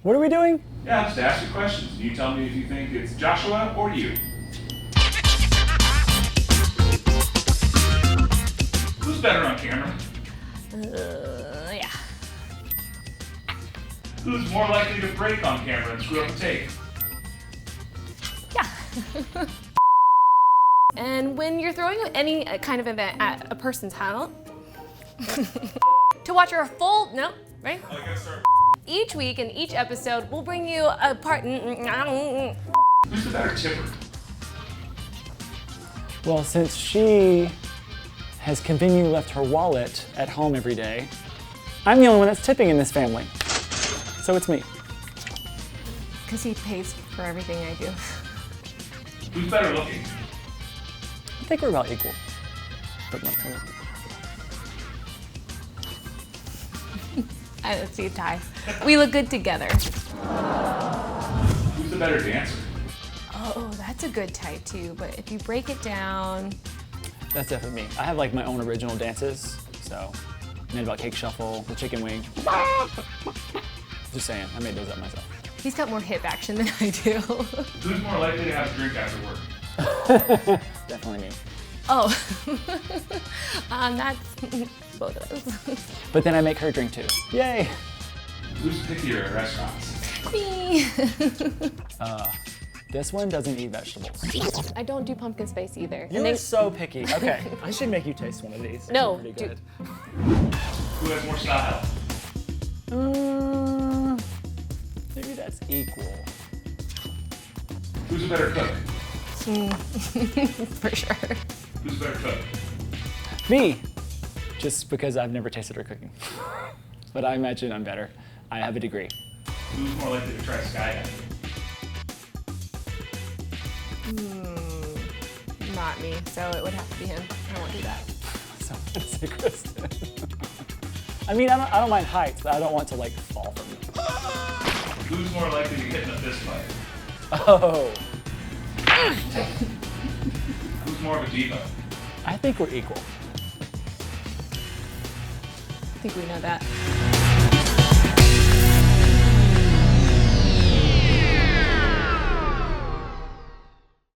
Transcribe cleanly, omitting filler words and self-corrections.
What are we doing? Yeah, just ask you questions. You tell me if you think it's Joshua or you. Who's better on camera? Yeah. Who's more likely to break on camera and screw up a take? Yeah. And when you're throwing any kind of event at a person's house, to watch our full, right? I gotta start. Each week and each episode, we'll bring you a part. Who's the better tipper? Well, since she has conveniently left her wallet at home every day, I'm the only one that's tipping in this family. So it's me. Because he pays for everything I do. Who's better looking? I think we're about equal. But not I don't see a tie. We look good together. Who's the better dancer? Oh, that's a good type too. But if you break it down, That's definitely me. I have like my own original dances. So, I made about cake shuffle, the chicken wing. Just saying, I made those up myself. he's got more hip action than I do. Who's more likely to have a drink after work? Definitely me. Oh, that's both of us. But then I make her drink too. Yay! Who's pickier at restaurants? Me. This one doesn't eat vegetables. I don't do pumpkin spice either. You are so picky. Okay, I should make you taste one of these. No, They're pretty good. Who has more style? Maybe that's equal. Who's a better cook? For sure. Who's a better cook? Me! Just because I've never tasted her cooking. But I imagine I'm better. I have a degree. Who's more likely to try skydiving? Not me, so it would have to be him. I won't do that. So I'm gonna say Kristen. I mean, I don't mind heights, but I don't want to like fall from it. Who's more likely to get in a fist fight? Oh, Who's more of a diva? I think we're equal. I think we know that.